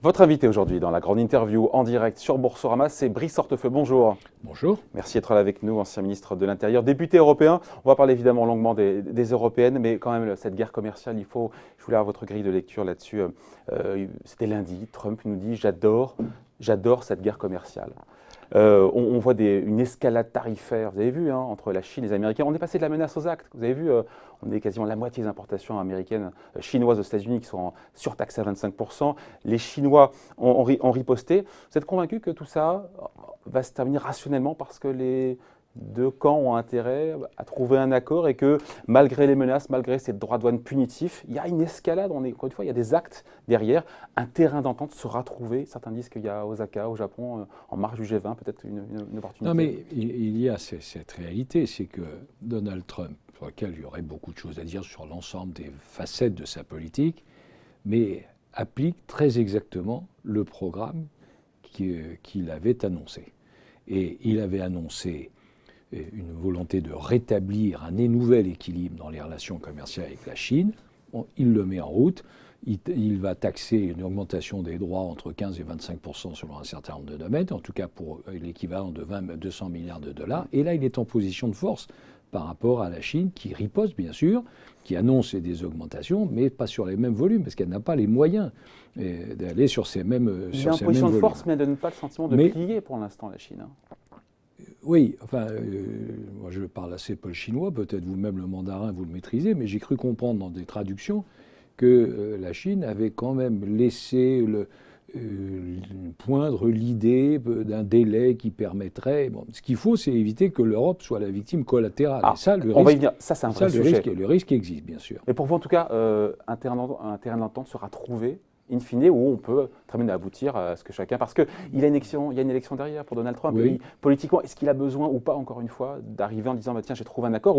Votre invité aujourd'hui dans la grande interview en direct sur Boursorama, c'est Brice Hortefeux. Bonjour. Bonjour. Merci d'être là avec nous, ancien ministre de l'Intérieur, député européen. On va parler évidemment longuement des européennes, mais quand même cette guerre commerciale, je voulais avoir votre grille de lecture là-dessus. C'était lundi, Trump nous dit j'adore cette guerre commerciale. On voit une escalade tarifaire, vous avez vu, entre la Chine et les Américains. On est passé de la menace aux actes. Vous avez vu, on est quasiment la moitié des importations américaines, chinoises aux États-Unis qui sont surtaxées à 25%. Les Chinois ont riposté. Vous êtes convaincu que tout ça va se terminer rationnellement parce que les deux camps ont intérêt à trouver un accord et que malgré les menaces, malgré ces droits de douane punitifs, il y a une escalade, encore une fois, il y a des actes derrière, un terrain d'entente sera trouvé. Certains disent qu'il y a Osaka, au Japon, en marge du G20, peut-être une opportunité. Non mais il y a cette réalité, c'est que Donald Trump, sur lequel il y aurait beaucoup de choses à dire sur l'ensemble des facettes de sa politique, mais applique très exactement le programme qu'il avait annoncé. Et il avait annoncé une volonté de rétablir un nouvel équilibre dans les relations commerciales avec la Chine. Il le met en route. Il va taxer une augmentation des droits entre 15 et 25% selon un certain nombre de domaines, en tout cas pour l'équivalent de 200 milliards de dollars. Et là, il est en position de force par rapport à la Chine, qui riposte bien sûr, qui annonce des augmentations, mais pas sur les mêmes volumes, parce qu'elle n'a pas les moyens d'aller sur ces mêmes volumes. Il est en position de force, mais elle ne donne pas le sentiment de plier pour l'instant, la Chine. Oui, enfin, moi je parle assez peu le chinois, peut-être vous-même le mandarin, vous le maîtrisez, mais j'ai cru comprendre dans des traductions que la Chine avait quand même laissé poindre l'idée d'un délai qui permettrait... Bon, ce qu'il faut, c'est éviter que l'Europe soit la victime collatérale. Ah, et ça, on va y venir. Ça, c'est un vrai sujet. Le risque existe, bien sûr. Et pour vous, en tout cas, un terrain d'entente sera trouvé in fine, où on peut très bien aboutir à ce que chacun... Parce qu'il y a une élection derrière pour Donald Trump. Oui. Politiquement, est-ce qu'il a besoin ou pas, encore une fois, d'arriver en disant tiens, j'ai trouvé un accord,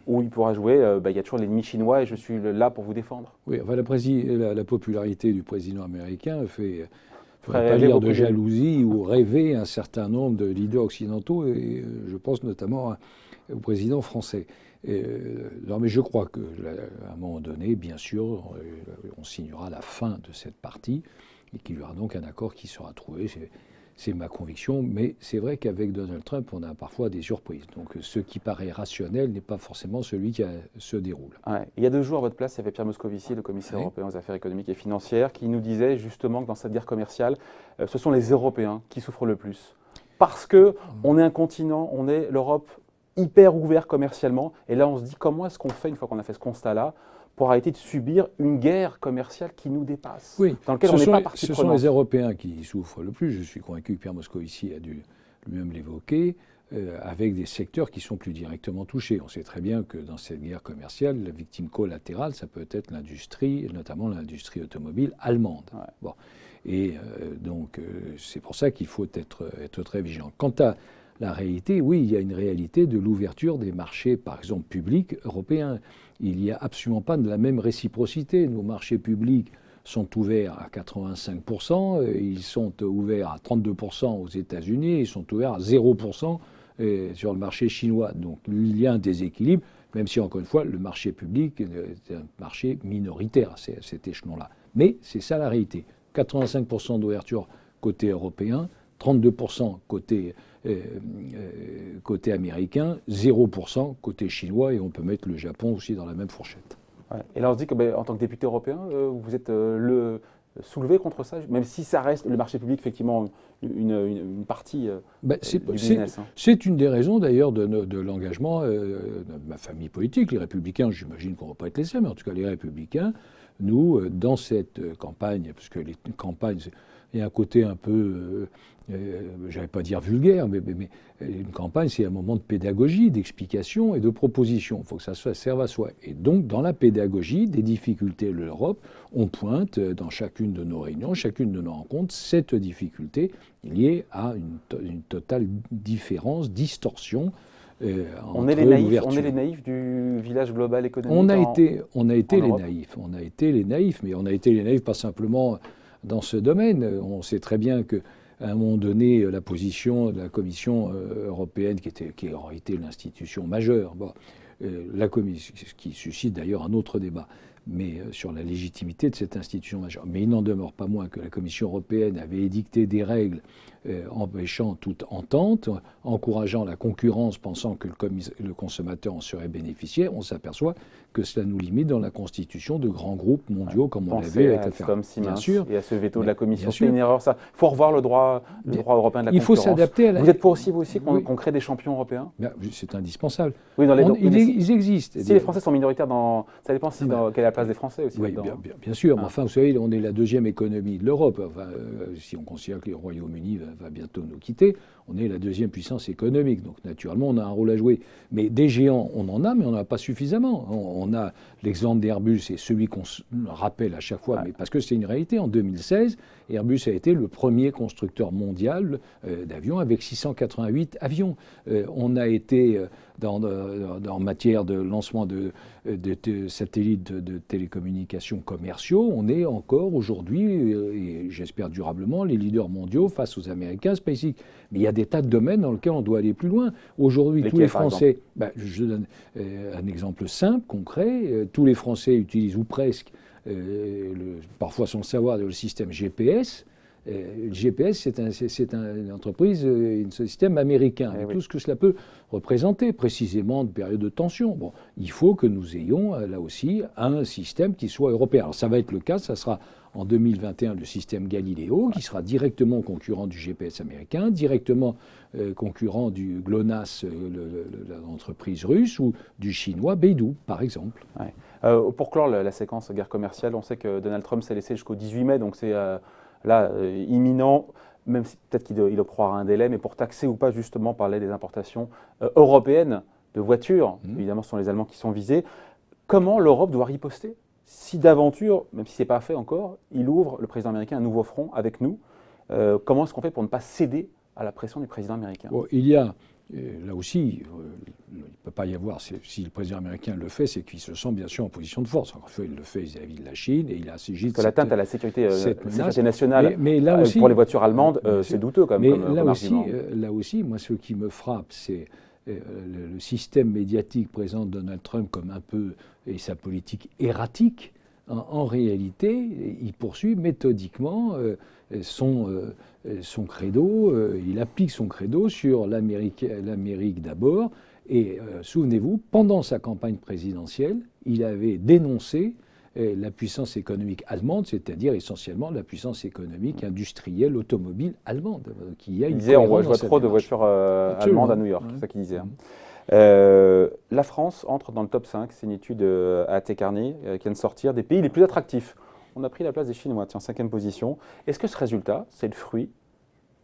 où il pourra jouer, il y a toujours l'ennemi chinois et je suis là pour vous défendre? Oui, enfin, la popularité du président américain ferait pas lire de jalousie ou rêver un certain nombre de leaders occidentaux, et je pense notamment au président français. Non, mais je crois qu'à un moment donné, bien sûr, on signera la fin de cette partie et qu'il y aura donc un accord qui sera trouvé. C'est ma conviction, mais c'est vrai qu'avec Donald Trump, on a parfois des surprises. Donc ce qui paraît rationnel n'est pas forcément celui qui se déroule. Ouais. Il y a 2 jours, à votre place, il y avait Pierre Moscovici, le commissaire européen aux affaires économiques et financières, qui nous disait justement que dans cette guerre commerciale, ce sont les Européens qui souffrent le plus. Parce qu'on est un continent, on est l'Europe hyper ouvert commercialement. Et là, on se dit comment est-ce qu'on fait, une fois qu'on a fait ce constat-là, pour arrêter de subir une guerre commerciale qui nous dépasse, oui, dans laquelle on n'est pas partie prenante. Ce sont les Européens qui souffrent le plus. Je suis convaincu que Pierre Moscovici a dû lui-même l'évoquer, avec des secteurs qui sont plus directement touchés. On sait très bien que dans cette guerre commerciale, la victime collatérale, ça peut être l'industrie, notamment l'industrie automobile allemande. Ouais. Bon. Et donc, c'est pour ça qu'il faut être très vigilant. Quant à la réalité, oui, il y a une réalité de l'ouverture des marchés, par exemple, publics européens. Il n'y a absolument pas de la même réciprocité. Nos marchés publics sont ouverts à 85%, ils sont ouverts à 32% aux États-Unis, ils sont ouverts à 0% sur le marché chinois. Donc il y a un déséquilibre, même si, encore une fois, le marché public est un marché minoritaire à cet échelon-là. Mais c'est ça la réalité. 85% d'ouverture côté européen, 32% côté américain, 0% côté chinois, et on peut mettre le Japon aussi dans la même fourchette. Ouais. Et là, on se dit que, en tant que député européen, vous êtes soulevé contre ça, même si ça reste le marché public, effectivement, une partie du business. C'est une des raisons, d'ailleurs, de l'engagement de ma famille politique. Les Républicains, j'imagine qu'on ne va pas être les seuls, mais en tout cas, les Républicains, nous, dans cette campagne, parce que les campagnes, il y a un côté un peu, je ne vais pas dire vulgaire, mais une campagne, c'est un moment de pédagogie, d'explication et de proposition. Il faut que ça serve à soi. Et donc, dans la pédagogie des difficultés de l'Europe, on pointe dans chacune de nos réunions, chacune de nos rencontres, cette difficulté liée à une totale différence, distorsion. On est les naïfs du village global économique. On a été les naïfs, mais on a été les naïfs pas simplement dans ce domaine. On sait très bien qu'à un moment donné, la position de la Commission européenne, qui aurait été l'institution majeure, la Commission, ce qui suscite d'ailleurs un autre débat, mais sur la légitimité de cette institution majeure. Mais il n'en demeure pas moins que la Commission européenne avait édicté des règles empêchant toute entente, encourageant la concurrence, pensant que le consommateur en serait bénéficiaire. On s'aperçoit que cela nous limite dans la constitution de grands groupes mondiaux, comme on l'avait avec l'affaire. Bien sûr. Et à ce veto de la Commission. C'est une erreur, ça. Il faut revoir le droit européen de la concurrence. Il faut s'adapter à la... Vous êtes pour aussi, vous aussi, qu'on crée des champions européens? C'est indispensable. Oui, ils existent. Si les Français sont minoritaires dans... Ça dépend quelle est la place des Français aussi. Oui, bien sûr. Mais enfin, vous savez, on est la deuxième économie de l'Europe. Enfin, si on considère que le Royaume-Uni va bientôt nous quitter, on est la deuxième puissance économique. Donc, naturellement, on a un rôle à jouer. Mais des géants, on en a, mais on n'en a pas suffisamment. On a l'exemple d'Airbus, et celui qu'on rappelle à chaque fois, mais parce que c'est une réalité. En 2016, Airbus a été le premier constructeur mondial d'avions avec 688 avions. On a été, en matière de lancement de satellites de télécommunications commerciaux, on est encore aujourd'hui, et j'espère durablement, les leaders mondiaux face aux Américains, SpaceX. Mais il y a des tas de domaines dans lesquels on doit aller plus loin. Aujourd'hui, tous les Français, je donne un exemple simple, concret, tous les Français utilisent ou presque, parfois sans le savoir, le système GPS. Le GPS, c'est une entreprise, un système américain, avec tout ce que cela peut représenter, précisément de périodes de tension. Bon, il faut que nous ayons, là aussi, un système qui soit européen. Alors ça va être le cas, ça sera en 2021 le système Galileo, qui sera directement concurrent du GPS américain, directement concurrent du GLONASS, l'entreprise russe, ou du chinois Beidou, par exemple. Pour clore la séquence guerre commerciale, on sait que Donald Trump s'est laissé jusqu'au 18 mai, donc c'est... là, imminent, même si peut-être qu'il octroiera un délai, mais pour taxer ou pas justement parler des importations européennes de voitures, évidemment ce sont les Allemands qui sont visés, comment l'Europe doit riposter si d'aventure, même si ce n'est pas fait encore, il ouvre, le président américain, un nouveau front avec nous? Comment est-ce qu'on fait pour ne pas céder à la pression du président américain? Il y a, là aussi, il ne peut pas y avoir, si le président américain le fait, c'est qu'il se sent bien sûr en position de force. Encore une fois, il le fait vis-à-vis de la Chine et il a agi de l'atteinte à la sécurité nationale mais là aussi, pour les voitures allemandes, c'est douteux quand même. Mais là aussi, moi, ce qui me frappe, c'est le système médiatique présente Donald Trump comme un peu, et sa politique erratique. En réalité, il poursuit méthodiquement son credo, il applique son credo sur l'Amérique d'abord. Et souvenez-vous, pendant sa campagne présidentielle, il avait dénoncé la puissance économique allemande, c'est-à-dire essentiellement la puissance économique industrielle automobile allemande. Il disait on voit trop de voitures allemandes à New York, c'est ça qu'il disait. La France entre dans le top 5, c'est une étude A.T. Kearney qui vient de sortir, des pays les plus attractifs. On a pris la place des Chinois, tiens, 5e position. Est-ce que ce résultat, c'est le fruit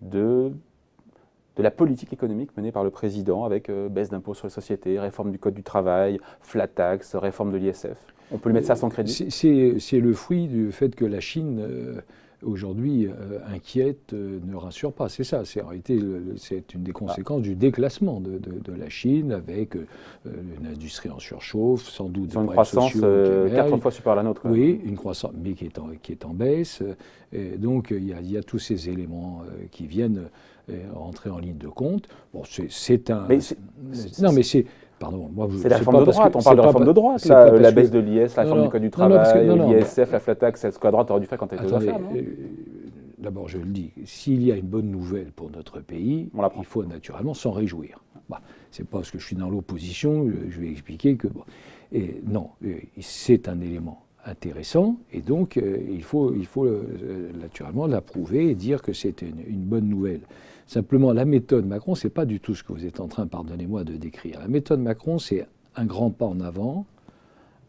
de la politique économique menée par le président avec baisse d'impôts sur les sociétés, réforme du Code du travail, flat tax, réforme de l'ISF? On peut lui mettre ça à son crédit? C'est le fruit du fait que la Chine... aujourd'hui, inquiète, ne rassure pas. C'est ça, en réalité, c'est une des conséquences du déclassement de la Chine, avec une industrie en surchauffe, sans doute une croissance 4 fois supérieure à la nôtre. Oui, une croissance, mais qui est en baisse. Et donc, il y a tous ces éléments qui viennent rentrer en ligne de compte. Bon, c'est un... Non, mais c'est... Pardon, moi, c'est la réforme de droite, on parle de réforme de droite, la baisse de l'IS, la réforme du Code du travail, l'ISF, la flat tax, c'est ce que la droite aurait dû faire quand elle était aux affaires. D'abord, je le dis, s'il y a une bonne nouvelle pour notre pays, il faut naturellement s'en réjouir. C'est pas parce que je suis dans l'opposition, je vais expliquer que... non, c'est un élément intéressant, et donc il faut naturellement l'approuver et dire que c'est une bonne nouvelle. Simplement, la méthode Macron, ce n'est pas du tout ce que vous êtes en train, pardonnez-moi, de décrire. La méthode Macron, c'est un grand pas en avant,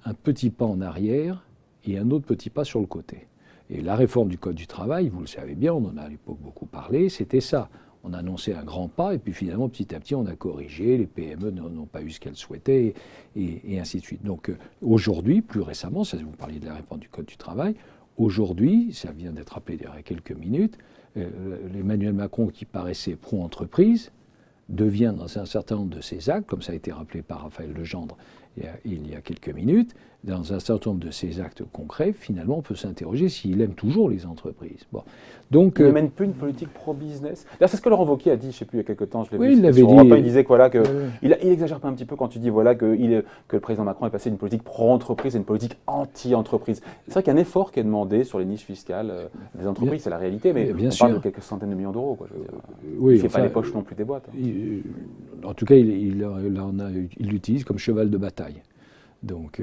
un petit pas en arrière et un autre petit pas sur le côté. Et la réforme du Code du travail, vous le savez bien, on en a à l'époque beaucoup parlé, c'était ça. On a annoncé un grand pas et puis finalement, petit à petit, on a corrigé, les PME n'ont pas eu ce qu'elles souhaitaient et ainsi de suite. Donc aujourd'hui, plus récemment, ça, vous parliez de la réforme du Code du travail, aujourd'hui, ça vient d'être rappelé il y a quelques minutes, Emmanuel Macron, qui paraissait pro-entreprise, devient dans un certain nombre de ses actes, comme ça a été rappelé par Raphaël Legendre il y a quelques minutes, dans un certain nombre de ses actes concrets, finalement, on peut s'interroger s'il aime toujours les entreprises. Bon. Donc, il ne mène plus une politique pro-business. D'ailleurs, c'est ce que Laurent Wauquiez a dit, je ne sais plus, il y a quelques temps, je l'ai vu. il l'avait sur dit. Europe 1, il disait que, voilà, il exagère pas un petit peu quand tu dis voilà, que le président Macron est passé d'une politique pro-entreprise à une politique anti-entreprise. C'est vrai qu'il y a un effort qui est demandé sur les niches fiscales des entreprises, c'est la réalité, mais on parle de quelques centaines de millions d'euros. Il ne fait pas les poches non plus des boîtes. En tout cas, il l'utilise comme cheval de bataille. Donc,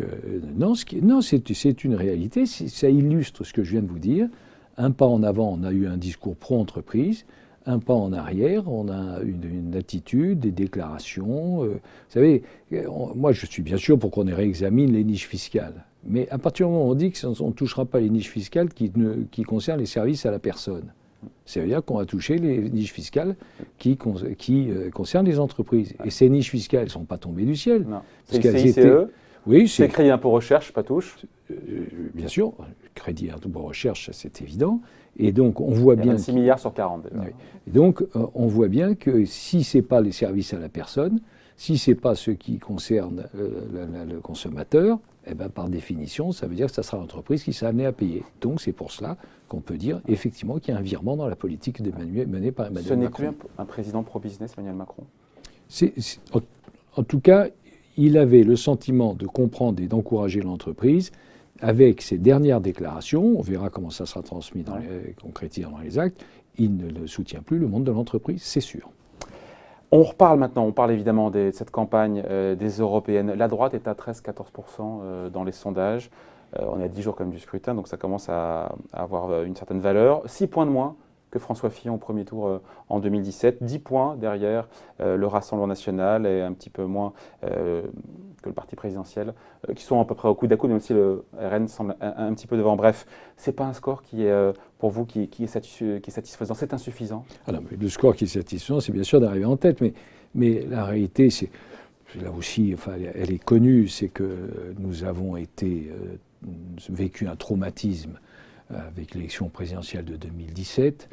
non, c'est une réalité. Ça illustre ce que je viens de vous dire. Un pas en avant, on a eu un discours pro-entreprise. Un pas en arrière, on a une attitude, des déclarations. Vous savez, moi, je suis bien sûr pour qu'on réexamine les niches fiscales. Mais à partir du moment où on dit qu'on ne touchera pas les niches fiscales qui concernent les services à la personne, ça veut dire qu'on va toucher les niches fiscales qui concernent les entreprises. Et ces niches fiscales, elles ne sont pas tombées du ciel. Non. C'est le CICE. Oui, c'est crédit impôt recherche, pas touche. Bien sûr, crédit impôt recherche, c'est évident. Et donc, on voit bien. 26 milliards sur 40 déjà. Oui. Et donc, on voit bien que si ce n'est pas les services à la personne, si ce n'est pas ce qui concerne le consommateur, eh ben, par définition, ça veut dire que ça sera l'entreprise qui sera amenée à payer. Donc, c'est pour cela qu'on peut dire effectivement qu'il y a un virement dans la politique menée par Emmanuel Macron. Ce n'est plus un président pro-business, Emmanuel Macron. En tout cas, il avait le sentiment de comprendre et d'encourager l'entreprise avec ses dernières déclarations. On verra comment ça sera transmis, concrétisé dans les actes. Il ne soutient plus le monde de l'entreprise, c'est sûr. On reparle maintenant, on parle évidemment de cette campagne des européennes. La droite est à 13-14% dans les sondages. On est à 10 jours quand même du scrutin, donc ça commence à avoir une certaine valeur. 6 points de moins que François Fillon au premier tour en 2017, 10 points derrière le Rassemblement national et un petit peu moins que le parti présidentiel, qui sont à peu près au coude à coude, même si le RN semble un petit peu devant. Bref, ce n'est pas un score qui est, pour vous, qui est satisfaisant, c'est insuffisant. Alors, le score qui est satisfaisant, c'est bien sûr d'arriver en tête, mais la réalité, c'est là aussi, enfin, elle est connue, c'est que nous avons vécu un traumatisme avec l'élection présidentielle de 2017,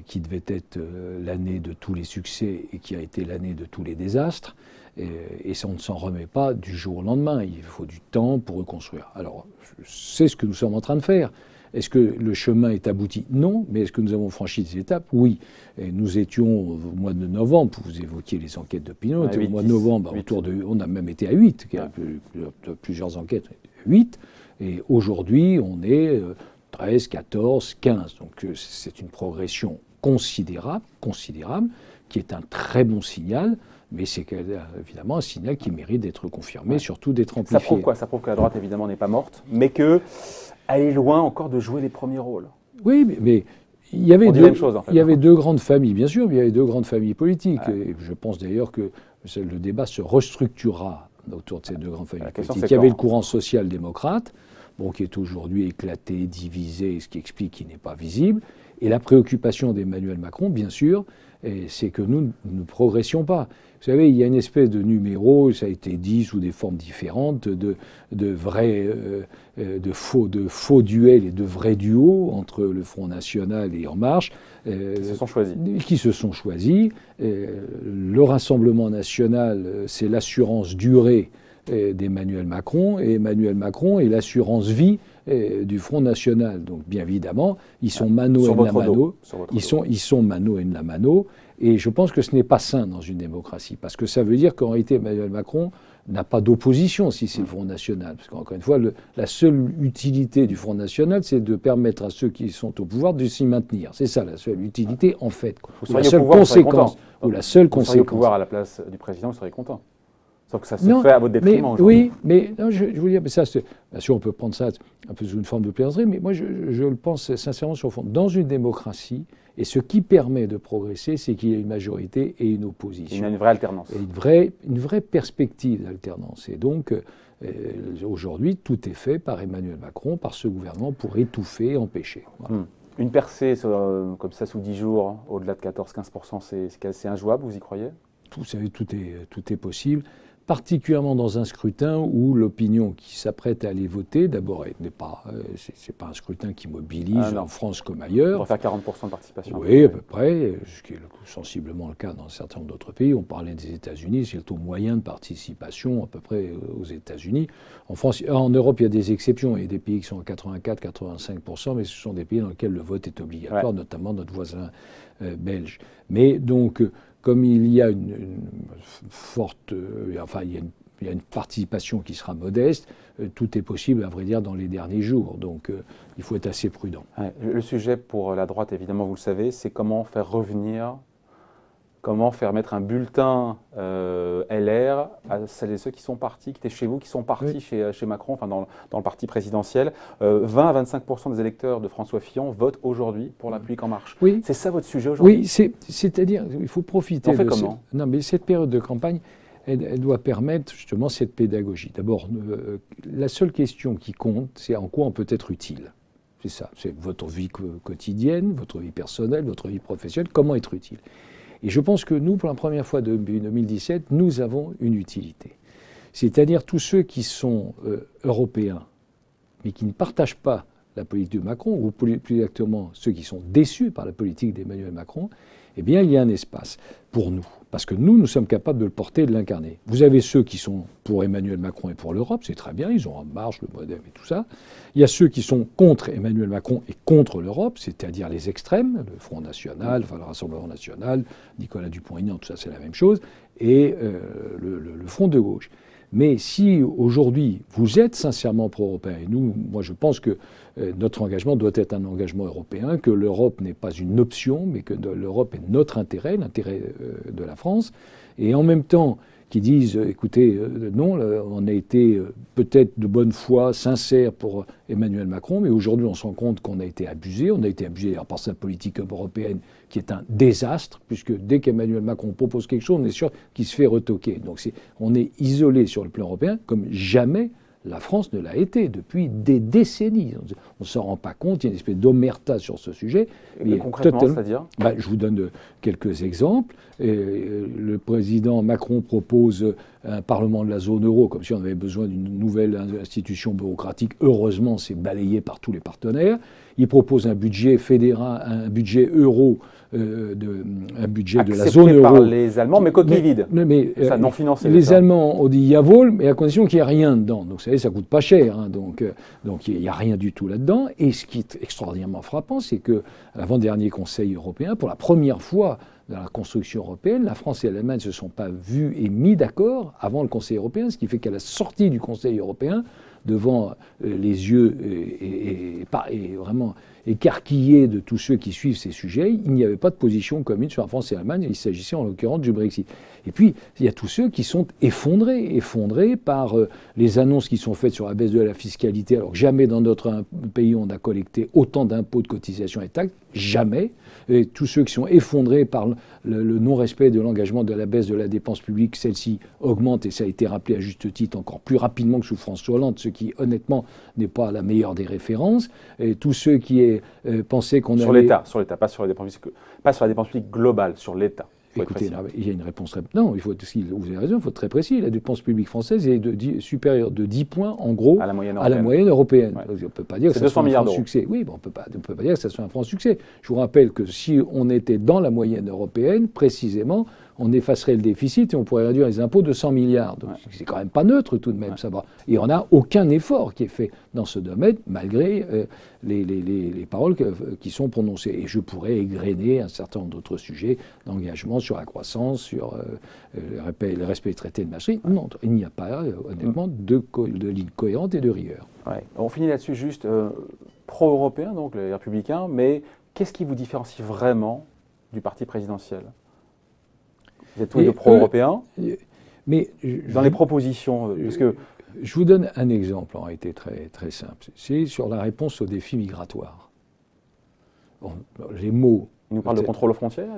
qui devait être l'année de tous les succès et qui a été l'année de tous les désastres. Et ça, on ne s'en remet pas du jour au lendemain. Il faut du temps pour reconstruire. Alors, c'est ce que nous sommes en train de faire. Est-ce que le chemin est abouti? Non. Mais est-ce que nous avons franchi des étapes? Oui. Et nous étions au mois de novembre, vous évoquiez les enquêtes d'opinion, au mois de novembre, on a même été à 8, plusieurs enquêtes, 8. Et aujourd'hui, on est 13, 14, 15. Donc c'est une progression considérable, qui est un très bon signal, mais c'est évidemment un signal qui mérite d'être confirmé, surtout d'être amplifié. Ça prouve quoi? Ça prouve que la droite, évidemment, n'est pas morte, mais qu'elle est loin encore de jouer les premiers rôles. Oui, mais il y avait deux grandes familles, bien sûr, mais il y avait deux grandes familles politiques. Ouais. Et je pense d'ailleurs que le débat se restructurera autour de ces deux grandes familles politiques. Il y avait le courant social-démocrate, qui est aujourd'hui éclaté, divisé, ce qui explique qu'il n'est pas visible. Et la préoccupation d'Emmanuel Macron, bien sûr, c'est que nous ne progressions pas. Vous savez, il y a une espèce de numéro, ça a été dit sous des formes différentes, de faux duels et de vrais duos entre le Front National et En Marche. Qui se sont choisis. Le Rassemblement national, c'est l'assurance durée d'Emmanuel Macron, et Emmanuel Macron est l'assurance vie du Front National. Donc bien évidemment, ils sont mano et la mano. Ils sont mano et la mano. Et je pense que ce n'est pas sain dans une démocratie, parce que ça veut dire qu'en réalité Emmanuel Macron n'a pas d'opposition si c'est le Front National. Parce qu'encore une fois, la seule utilité du Front National, c'est de permettre à ceux qui sont au pouvoir de s'y maintenir. C'est ça la seule utilité en fait. La seule conséquence. Vous seriez au pouvoir à la place du président, vous seriez content. Sauf que ça se fait à votre détriment aujourd'hui. Oui, mais non, je vous dis, mais ça, bien sûr, on peut prendre ça un peu sous une forme de plaisanterie, mais moi, je le pense sincèrement sur le fond. Dans une démocratie, et ce qui permet de progresser, c'est qu'il y a une majorité et une opposition. Il y a une vraie alternance. Et une vraie perspective d'alternance. Et donc, aujourd'hui, tout est fait par Emmanuel Macron, par ce gouvernement, pour étouffer, empêcher. Voilà. Une percée comme ça sous 10 jours, au-delà de 14-15%, c'est injouable, vous y croyez? Vous savez, tout est possible. particulièrement dans un scrutin où l'opinion qui s'apprête à aller voter, d'abord, c'est pas un scrutin qui mobilise en France comme ailleurs. On va faire 40% de participation. Oui, à peu près, ce qui est sensiblement le cas dans un certain nombre d'autres pays. On parlait des États-Unis, c'est le taux moyen de participation à peu près aux États-Unis. En France, en Europe, il y a des exceptions. Il y a des pays qui sont à 84-85%, mais ce sont des pays dans lesquels le vote est obligatoire, notamment notre voisin belge. Mais donc, comme il y a une forte, il y a une participation qui sera modeste, tout est possible, à vrai dire, dans les derniers jours. Donc, il faut être assez prudent. Ouais, le sujet pour la droite, évidemment, vous le savez, c'est comment faire revenir, comment faire mettre un bulletin LR à celles et ceux qui sont partis, qui étaient chez vous, qui sont partis chez Macron, enfin dans le parti présidentiel. 20 à 25% des électeurs de François Fillon votent aujourd'hui pour La République En Marche. Oui. C'est ça votre sujet aujourd'hui? Oui, c'est-à-dire il faut profiter de comment non, mais cette période de campagne, elle doit permettre justement cette pédagogie. D'abord, la seule question qui compte, c'est en quoi on peut être utile. C'est ça, c'est votre vie quotidienne, votre vie personnelle, votre vie professionnelle, comment être utile. Et je pense que nous, pour la première fois depuis 2017, nous avons une utilité. C'est-à-dire tous ceux qui sont européens, mais qui ne partagent pas la politique de Macron, ou plus exactement ceux qui sont déçus par la politique d'Emmanuel Macron, eh bien, il y a un espace pour nous. Parce que nous sommes capables de le porter et de l'incarner. Vous avez ceux qui sont pour Emmanuel Macron et pour l'Europe, c'est très bien, ils ont En Marche, le Modem et tout ça. Il y a ceux qui sont contre Emmanuel Macron et contre l'Europe, c'est-à-dire les extrêmes, le Front National, enfin le Rassemblement National, Nicolas Dupont-Aignan, tout ça c'est la même chose, et le Front de gauche. Mais si aujourd'hui vous êtes sincèrement pro-européen, et nous, moi je pense que notre engagement doit être un engagement européen, que l'Europe n'est pas une option, mais que l'Europe est notre intérêt, l'intérêt de la France, et en même temps qui disent, écoutez, non, on a été peut-être de bonne foi, sincère pour Emmanuel Macron, mais aujourd'hui on se rend compte qu'on a été abusé par sa politique européenne qui est un désastre, puisque dès qu'Emmanuel Macron propose quelque chose, on est sûr qu'il se fait retoquer. Donc on est isolé sur le plan européen comme jamais la France ne l'a été depuis des décennies. On ne s'en rend pas compte, il y a une espèce d'omerta sur ce sujet. Mais concrètement, c'est-à-dire je vous donne quelques exemples. Le président Macron propose un Parlement de la zone euro, comme si on avait besoin d'une nouvelle institution bureaucratique. Heureusement, c'est balayé par tous les partenaires. Il propose un budget fédéral, un budget euro, un budget de la zone euro. Par les Allemands, mais coquille vide. Ça non financé. Les Allemands ont dit jawohl, mais à condition qu'il n'y ait rien dedans. Donc, vous savez, ça coûte pas cher. Hein, donc il n'y a rien du tout là-dedans. Et ce qui est extraordinairement frappant, c'est que à l'avant-dernier Conseil européen, pour la première fois dans la construction européenne, la France et l'Allemagne ne se sont pas vus et mis d'accord avant le Conseil européen, ce qui fait qu'à la sortie du Conseil européen, devant les yeux et vraiment écarquillés de tous ceux qui suivent ces sujets, il n'y avait pas de position commune sur la France et l'Allemagne, il s'agissait en l'occurrence du Brexit. Et puis, il y a tous ceux qui sont effondrés par les annonces qui sont faites sur la baisse de la fiscalité, alors que jamais dans notre pays on a collecté autant d'impôts, de cotisations et de taxes, jamais. Et tous ceux qui sont effondrés par le non-respect de l'engagement de la baisse de la dépense publique, celle-ci augmente, et ça a été rappelé à juste titre encore plus rapidement que sous François Hollande, ce qui honnêtement n'est pas la meilleure des références. Et tous ceux qui pensaient qu'on allait... Sur l'État, pas sur la dépense publique globale, sur l'État. Écoutez, il y a une réponse très... Non, vous avez raison, il faut être très précis. La dépense publique française est supérieure de 10 points, en gros, à la moyenne européenne. Ouais. On ne peut pas dire que ça soit un franc succès. Oui, on ne peut pas dire que ça soit un franc succès. Je vous rappelle que si on était dans la moyenne européenne, précisément, on effacerait le déficit et on pourrait réduire les impôts de 100 milliards. Donc c'est quand même pas neutre tout de même, ça va. Et on n'a aucun effort qui est fait dans ce domaine, malgré les paroles qui sont prononcées. Et je pourrais égrener un certain nombre d'autres sujets d'engagement sur la croissance, sur le respect des traités de Maastricht. Non, il n'y a pas, honnêtement, de ligne cohérente et de rigueur. Ouais. On finit là-dessus juste pro-européen, donc les Républicains, mais qu'est-ce qui vous différencie vraiment du parti présidentiel ? Vous êtes tous les deux pro-européens, mais dans les propositions, parce que... Je vous donne un exemple, en réalité très, très simple. C'est sur la réponse aux défis migratoires. Bon, les mots... Il nous parle de contrôle aux frontières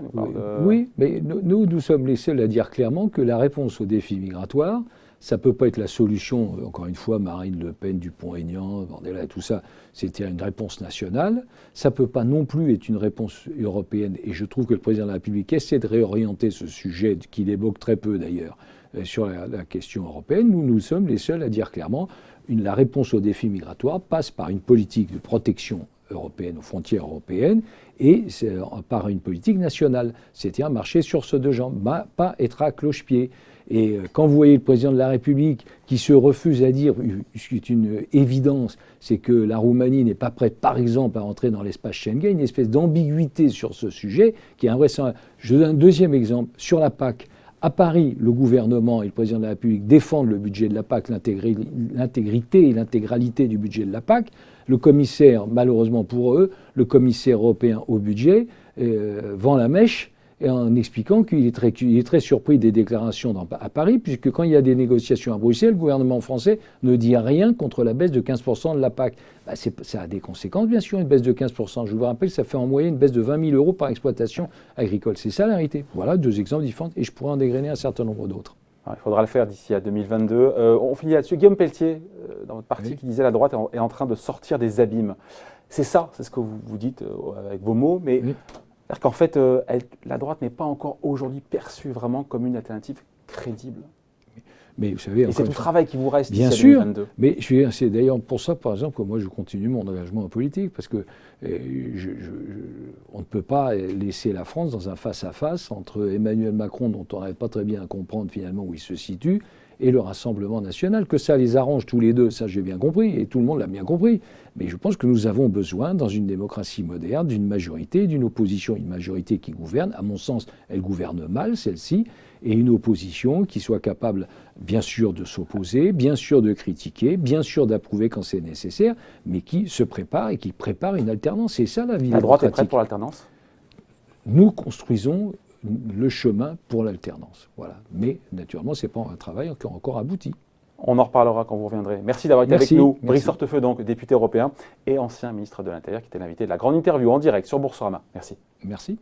Oui, mais nous sommes les seuls à dire clairement que la réponse aux défis migratoires, ça ne peut pas être la solution, encore une fois, Marine Le Pen, Dupont-Aignan, Bordella, tout ça, c'était une réponse nationale. Ça ne peut pas non plus être une réponse européenne. Et je trouve que le président de la République essaie de réorienter ce sujet, qu'il évoque très peu d'ailleurs, sur la question européenne, nous sommes les seuls à dire clairement la réponse aux défis migratoires passe par une politique de protection européenne aux frontières européennes et par une politique nationale, c'est-à-dire marcher sur ses deux jambes, pas être à cloche-pied. Et quand vous voyez le président de la République qui se refuse à dire, ce qui est une évidence, c'est que la Roumanie n'est pas prête, par exemple, à entrer dans l'espace Schengen, une espèce d'ambiguïté sur ce sujet qui est invraisemblable. Je donne un deuxième exemple, sur la PAC. À Paris, le gouvernement et le président de la République défendent le budget de la PAC, l'intégrité et l'intégralité du budget de la PAC. Le commissaire, malheureusement pour eux, le commissaire européen au budget vend la mèche en expliquant qu'il est très surpris des déclarations à Paris, puisque quand il y a des négociations à Bruxelles, le gouvernement français ne dit rien contre la baisse de 15% de la PAC. Ça a des conséquences, bien sûr, une baisse de 15%. Je vous rappelle, ça fait en moyenne une baisse de 20 000 euros par exploitation agricole. C'est ça la réalité. Voilà, deux exemples différents, et je pourrais en dégrainer un certain nombre d'autres. Il faudra le faire d'ici à 2022. On finit là-dessus. Guillaume Pelletier, dans votre parti, qui disait la droite est en train de sortir des abîmes. C'est ça, c'est ce que vous dites avec vos mots, mais c'est-à-dire qu'en fait, la droite n'est pas encore aujourd'hui perçue vraiment comme une alternative crédible. Mais vous savez, et c'est tout le travail qui vous reste bien d'ici à 2022. Mais c'est d'ailleurs pour ça, par exemple, que moi je continue mon engagement en politique, parce que on ne peut pas laisser la France dans un face-à-face entre Emmanuel Macron, dont on n'arrive pas très bien à comprendre finalement où il se situe, et le Rassemblement national. Que ça les arrange tous les deux, ça j'ai bien compris, et tout le monde l'a bien compris. Mais je pense que nous avons besoin, dans une démocratie moderne, d'une majorité, d'une opposition, une majorité qui gouverne. À mon sens, elle gouverne mal, celle-ci, et une opposition qui soit capable, bien sûr, de s'opposer, bien sûr de critiquer, bien sûr d'approuver quand c'est nécessaire, mais qui se prépare et qui prépare une alternance. C'est ça la vie démocratique. La droite est prête pour l'alternance ? Nous construisons le chemin pour l'alternance. Voilà. Mais naturellement, ce n'est pas un travail encore abouti. On en reparlera quand vous reviendrez. Merci d'avoir été avec nous. Brice Hortefeux, donc député européen et ancien ministre de l'Intérieur, qui était l'invité de la grande interview en direct sur Boursorama. Merci. Merci.